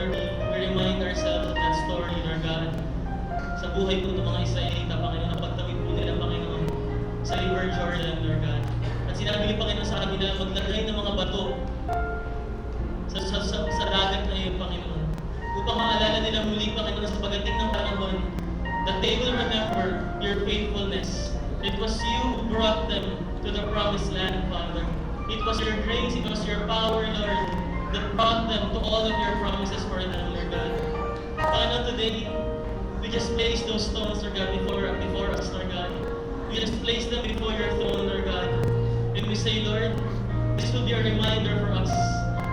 Father, we remind ourselves of that story, Lord God. Sa buhay po ng mga Israelita, Panginoon, napagtawid po nila, Panginoon, sa River Jordan, Lord God. At sinabi ni Panginoon sa kanila, maglagay ng mga bato sa dagat na iyon, Panginoon. Upang maalala nila muli, Panginoon, sa pagdating ng panahon, that they will remember your faithfulness. It was you who brought them to the promised land, Father. It was your grace, it was your power, Lord, that brought them to all of your promises for them, Lord God. Panginoon, today, we just place those stones, Lord God, before us, Lord God. We just place them before your throne, Lord God. And we say, Lord, this will be a reminder for us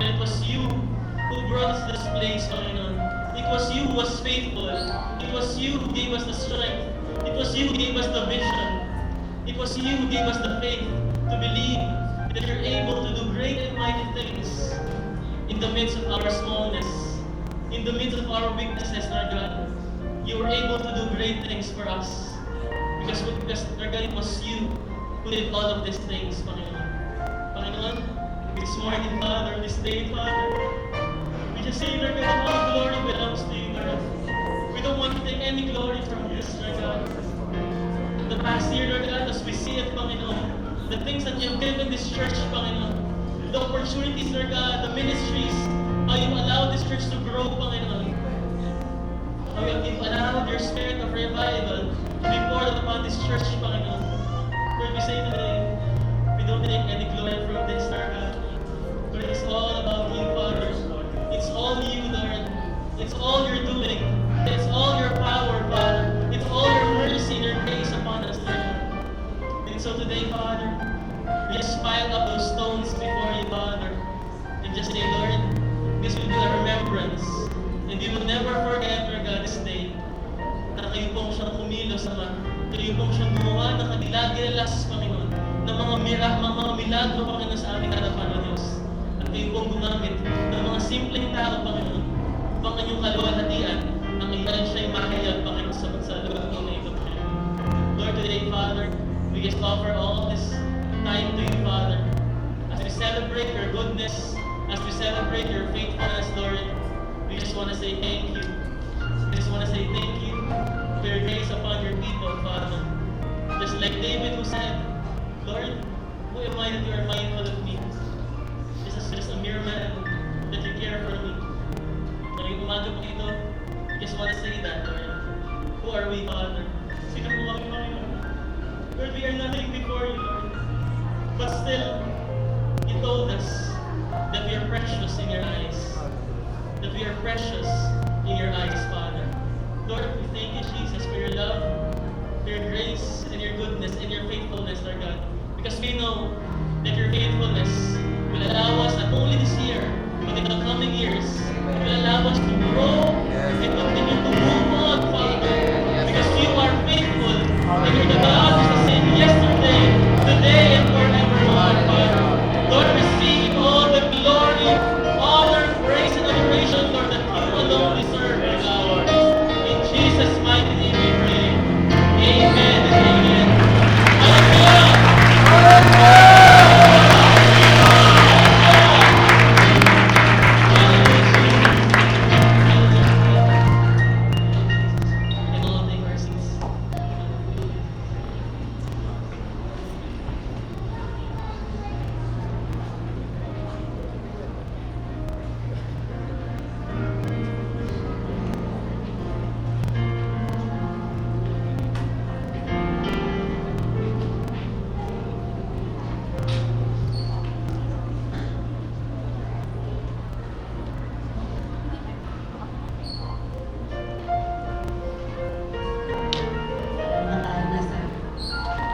that it was you who brought us to this place, Panginoon. It was you who was faithful. It was you who gave us the strength. It was you who gave us the vision. It was you who gave us the faith to believe that you're able to do great and mighty things in the midst of our smallness, in the midst of our weaknesses, Lord God. You were able to do great things for us. Because Lord God, it was you who did all of these things, Panginoon. Panginoon, this morning, Father, this day, Father, we just say, Lord God, all glory belongs to you, Lord. We don't want to take any glory from this, Lord God. The past year, Lord God, as we see it, Panginoon, the things that you have given this church, Panginoon, the opportunities, Lord God, the ministries, how you allowed this church to grow, Panginoon. How you have allowed your spirit of revival to be poured upon this church, Panginoon. Lord, we say today, we don't take any glory from this, Lord God. But it's all about you, Father. It's all you, Lord. It's all you're doing. It's all your power, Father. It's all your mercy and your grace upon us, Lord. And so today, Father, we just pile up those stones before you, Father, and just say, Lord, this will be a remembrance. And we will never forget, Lord God, this day, na kayo pong siyang kumilos, Ama. Kayo pong siyang gumawa ng kanilagilas, Panginoon, ng mga milagro, Panginoon, sa aming harapan, O Diyos. At kayo pong gumamit ng mga simpleng tao, Panginoon, upang kanyang kaluwalhatian, ang iyan siya'y mahayag, Panginoon, sa lugar po na ito, Panginoon. Lord, today, Father, we just offer all this time to you, Father. As we celebrate your goodness, as we celebrate your faithfulness, Lord, we just want to say thank you. We just want to say thank you for your grace upon your people, Father. Just like David who said, Lord, who am I that you are mindful of me? Just a mere man that you care for me. Ngayong umaga po ito, we just want to say that, Lord. Who are we, Father? Sino po kami, Panginoon? Lord, we are nothing before you, Lord. But still, you told us that we are precious in your eyes. That we are precious in your eyes, Father. Lord, we thank you, Jesus, for your love, for your grace, and your goodness, and your faithfulness, Lord God. Because we know that your faithfulness will allow us not only this year, but in the coming years, will allow us to grow and continue to move on, Father. Because you are faithful, and you're the God who's the same yesterday, today, and forevermore, Father. Lord, receive all the glory, honor, praise, and adoration, Lord, that you alone deserve, Lord. In Jesus' mighty name we pray. Amen and amen. And all take our seats.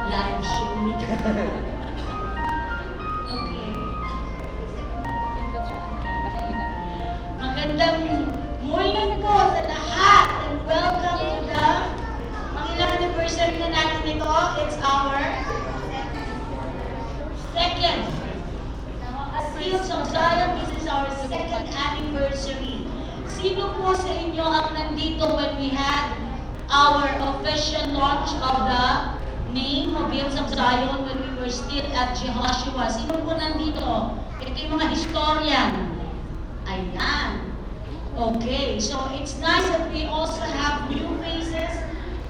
Live show. Okay. Magandang morning po sa lahat and welcome to the ilang anniversary na natin ito. It's our second. As Fields of Zion, this is our second anniversary. Sino po sa inyo ang nandito when we had our official launch of the name of Fields of Zion when we were still at Jehoshua? Sino po nandito? Ito yung mga historian. Ayan. Okay, so it's nice that we also have new faces,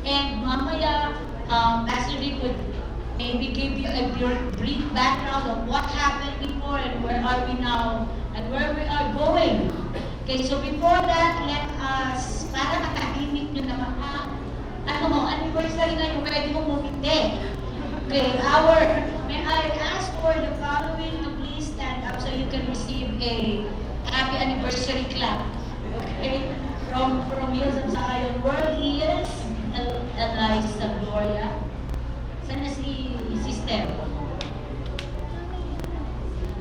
and mamaya, Pastor Rick would maybe give you a brief background of what happened before and where are we now and where we are going. Okay, so before that, let us, para matahimik nyo naman, anniversary ngayon, pwede mo bumiti. Okay, may I ask for the following to please stand up so you can receive a happy anniversary clap. Okay, from Hills of Zion, world is Eliza Gloria. Sana si Sister?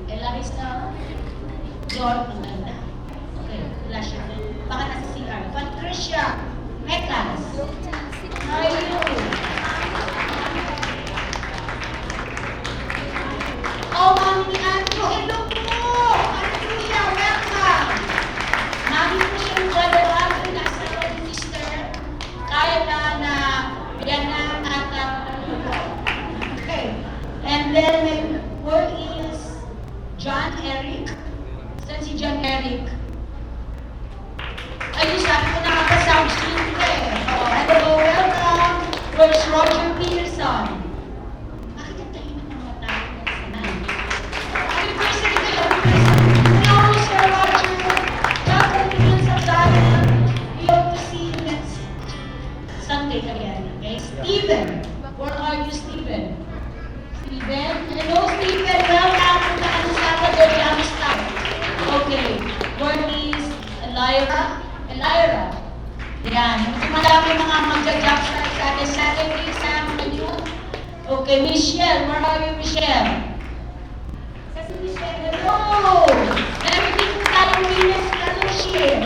Eliza Gloria, ang ganda. Okay, wala siya. Baka nasa CR. Patricia Mecas. How are you? Oh, Mami Andrew, hello po! Hallelujah, welcome! Mami po siya yung brother Andrew, nasa sister. Kaya na yan na at okay. And then, where is John Eric? Saan si John Eric? Ayun, sabi ko nakaka-sound stream ko eh. Oh, hello, welcome! Where's Roger Peterson? Bakit ang tahimik ng mga tao na sanay? Anniversary kayo! Hello, Sir Roger! Welcome to Hills of Zion. We hope to see you next Sunday again, okay? Steven! Where are you, Steven? Steven? Hello, Steven! Welcome to the Saturday Jam Stop. Okay. Where is Elira? Yan. Marami mga mag-job sa atin Saturday sa mga youth. Okay, Michelle. Where are you, Michelle? Sa si Michelle. Hello! Everything po tayo Women's Fellowship.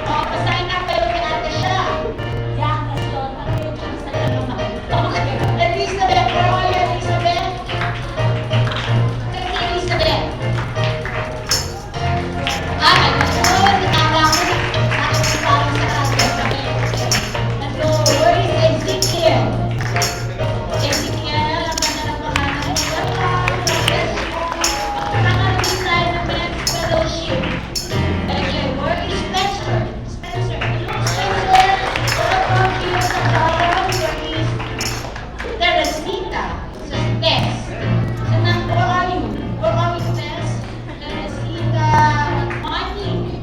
O, pasahin na kayo kay ate siya. Yan, kasi yun. Ano yung chance na lang naman? Okay. Elizabeth. Where are you, Elizabeth? Kasi Elizabeth. Ayun. Nakaka ko. Where is Ezekiel? Ezekiel, ang ganda ng pangalan. Nakarating tayo ng Men's Fellowship. Okay, where is Spencer? Spencer, hello Spencer. Welcome to your Sagaran. Where is Teresita? Sa Tess. Where are you? Where are you, Tess? Teresita. Money.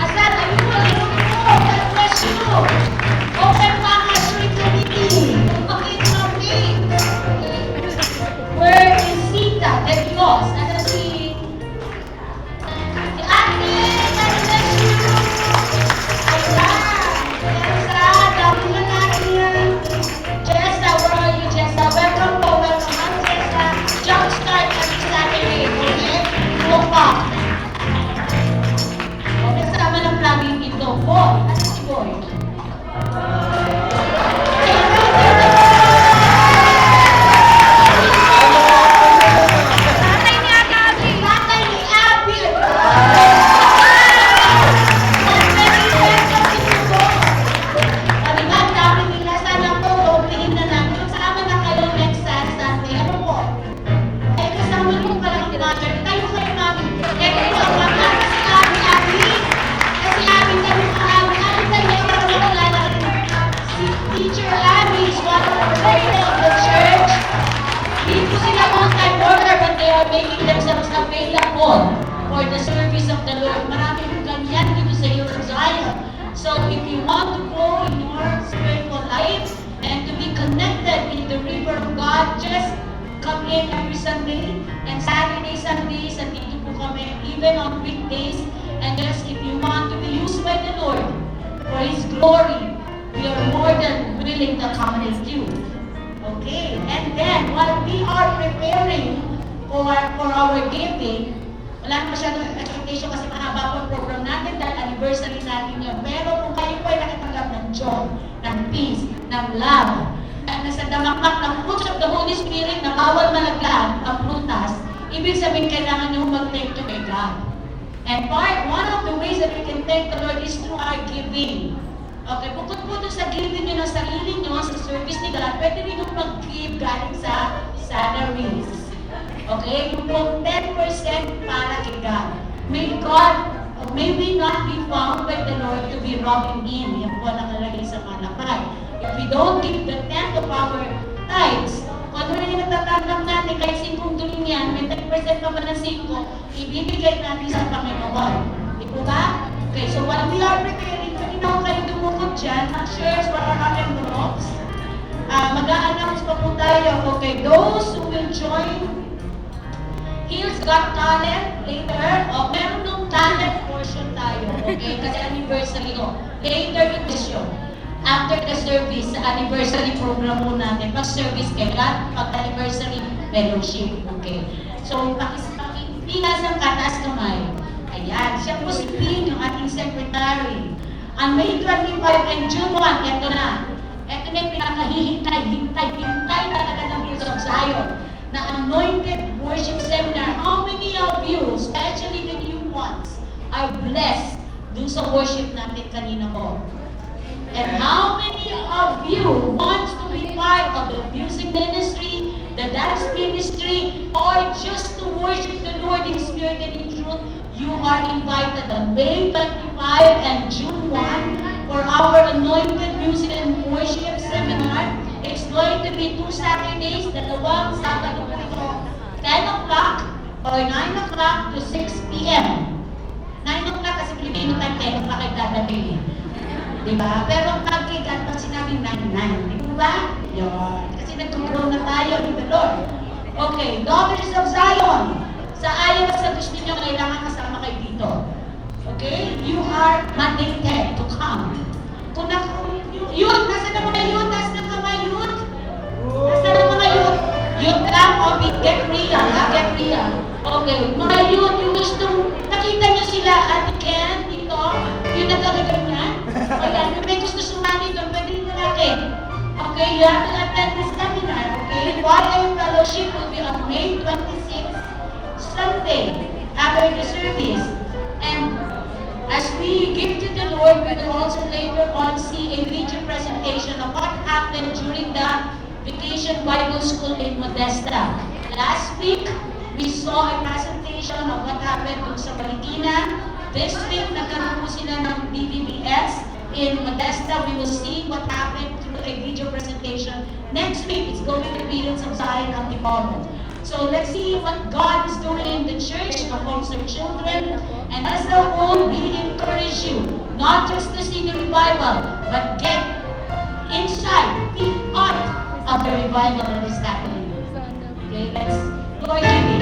Asan? Ayun mo, ayun mo. God bless you. Open Packers Trinity. Bakit kami? Where is Sita? De Dios. Nasa si Ate. God bless you. Ayan. Jessa, dami na natin yan. Jessa, where are you, Jessa? Welcome po. Welcome, Ma'am Jessa. Jumpstart kami Saturday. Okay? 2 o'clock. Okay, kasama ng vlogging ito. Boy, ano si Boy? Tatay ni Abby! Tatay ni Abby! Sabi nga, dami nila. Sana po, opening na namin. Kasama na kayo next Sunday. Ano po? Eh, kasama niyo pala ang mother. Tayo kayo, mami. Eh, kayo ang mama. Kasi Abby. Kasi Abby, sabi ko, Abby, ano tayo para makilala si Teacher Abby is one of the greatest of the church. Hindi po sila on-time worker, but they are making themselves available for the service of the Lord. Marami po ganyan dito sa Hills of Zion. So if you want to grow in your spiritual life and to be connected in the river of God, just come in every Sunday and Sundays, and dito po kami even on weekdays. And just if you want to be used by the Lord for His glory, we are more than willing to accommodate you. Okay, and then while we are preparing for our giving, wala na masyadong expectation kasi mahaba po ang program natin dahil anniversary natin yun. Pero kung kayo po ay nakitanggap ng joy, ng peace, ng love, at nasa damakmak ng fruits of the Holy Spirit na bawal malaglag ang prutas, ibig sabihin kailangan nyo mag-thank to kay God. And one of the ways that we can thank the Lord is through our giving. Okay, bukod po doon sa giving nyo ng sarili nyo sa service ni God, pwede rin yung mag-give galing sa salaries. Okay, yung 10% para kay God. May God may we not be found by the Lord to be robbing Him. Yan po nakalagay sa Malakay. If we don't give the tenth of our tithes, kung ano rin natatanggap natin, kahit 5 tuling yan, may 10% pa ba ng 5, ibibigay natin sa Panginoon. Di po ba? Okay, so while we are preparing, pwede na ako kayo dumukot dyan, shares for our envelopes. Mag-a-announce pa po tayo. Okay, those who will join Hills Got Talent later, meron nung talent portion tayo, okay? Kasi anniversary ko. Later in the show. After the service, sa anniversary program po natin, pag-service kayo, pag-anniversary fellowship, okay? So, pinasan ka, taas kamay. Ayan, siya po si Pin, yung ating secretary. On May 25 and June 1, ito na. Ito na yung pinakahihintay talaga ng Hills of Zion na anointed worship seminar. How many of you, especially the new ones, are blessed dun sa worship natin kanina po? And how many of you wants to be part of the music ministry, the dance ministry, or just to worship the Lord in spirit and in truth? You are invited on May 25 and June 1 for our anointed music and worship seminar. It's going to be 2 Saturdays, dalawang Sabado po ito, 10 o'clock or 9 o'clock to 6 p.m. 9 o'clock kasi Pilipino time, 10 o'clock ay dadating. Diba? Pero pag sinabing 9-9, di ba? Yun. Kasi nag-grow na tayo with the Lord. Okay, Daughters of Zion. Sa ayaw sa gusto nyo, kailangan kasama kayo dito. Okay? You are mandated to come. Yun, nasa na mga yun? Nasa na mga yun? Nasa na mga yun? Yun lang, o get real, get real. Okay, mga yun, yung gustong, nakita nyo sila, Ate Ken, dito, yung nagkagaganyan. Ayan, yung may gusto sumali doon, pwede rin lalaki. Okay, you have to attend this seminar, okay? YM Fellowship will be on May 26, Sunday, after the service. And as we give to the Lord, we will also later on see a video presentation of what happened during the Vacation Bible School in Modesta. Last week, we saw a presentation of what happened dun sa Valentina. This week, nagkaroon po sila ng BBBS in Modesta. We will see what happened through a video presentation. Next week, it's going to be Hills of Zion Antipolo. So let's see what God is doing in the church amongst our children. And as a whole, we encourage you not just to see the revival, but get inside, be part of the revival that is happening. Okay, let's go ahead.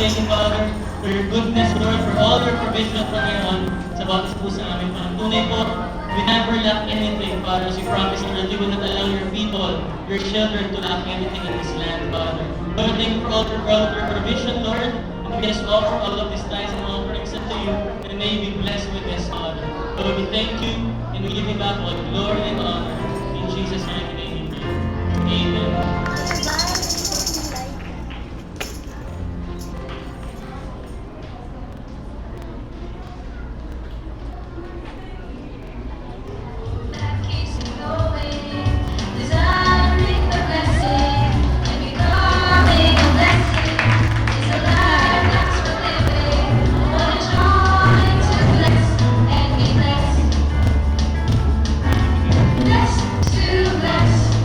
thank you, Father, for your goodness, Lord, for all your provision from here on sa bawat po sa amin. Tunay po, we never lack anything, Father, as you promised, Lord, you will not allow your people, your children, to lack anything in this land, Father. Lord, thank you for all of your provision, Lord, and we just offer all of these tithes and offerings unto you, and may you be blessed with this, Father. Lord, we thank you, and we give you back all glory and honor. In Jesus' mighty name, we pray. Amen. To bless,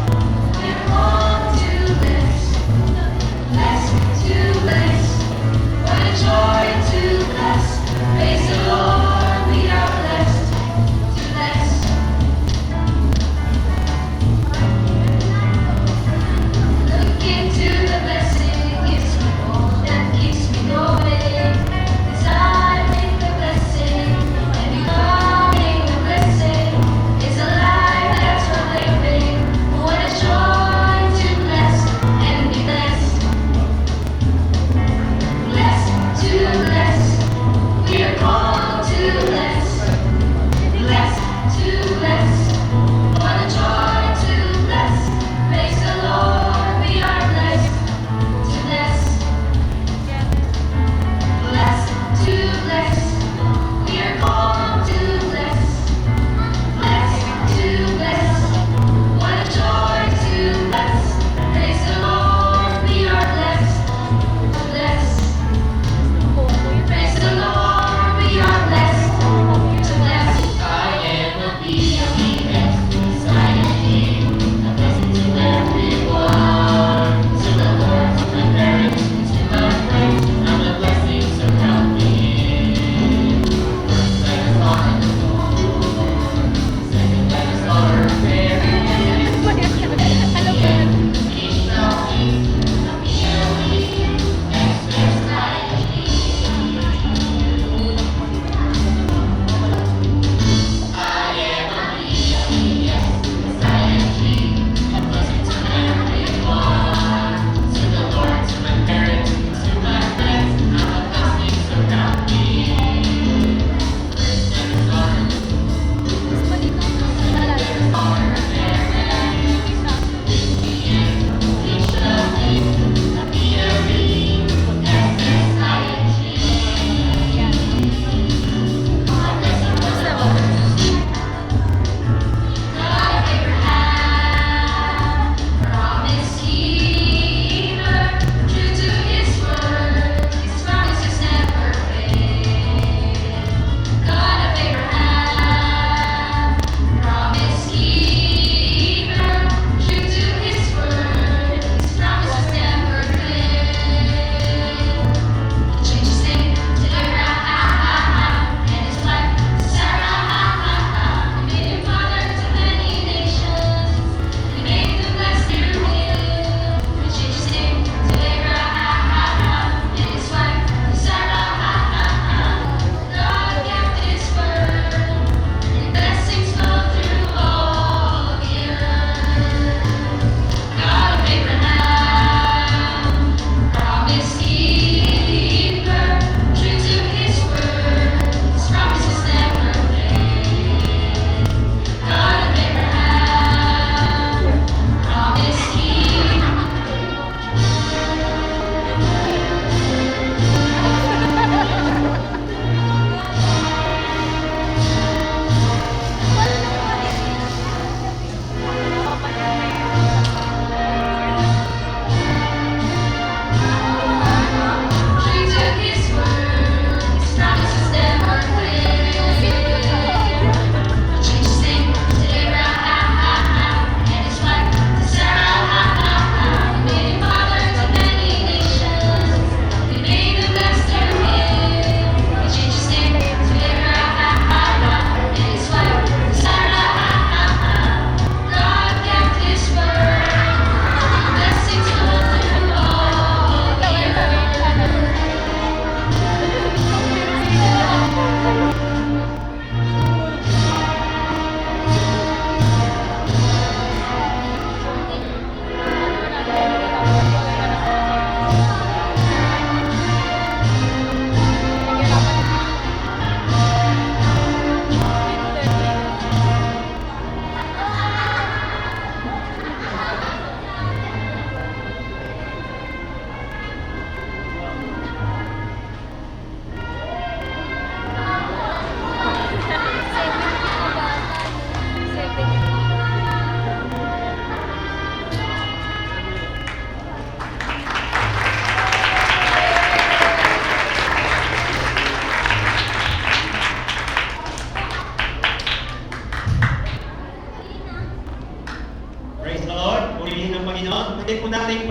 and want to bless.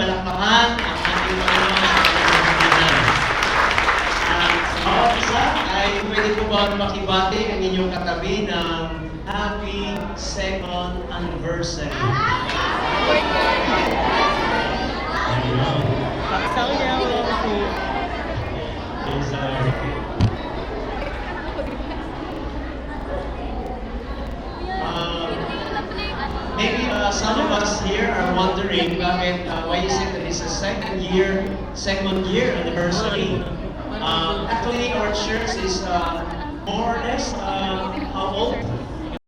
palakpakan ang ating Panginoon at Panginoon. Sa bawat isa ay pwede po ba makibati ang inyong katabi ng Happy Second Anniversary. Maybe some of us here are wondering why is it that it's a second year anniversary. Actually, our church is more or less how old?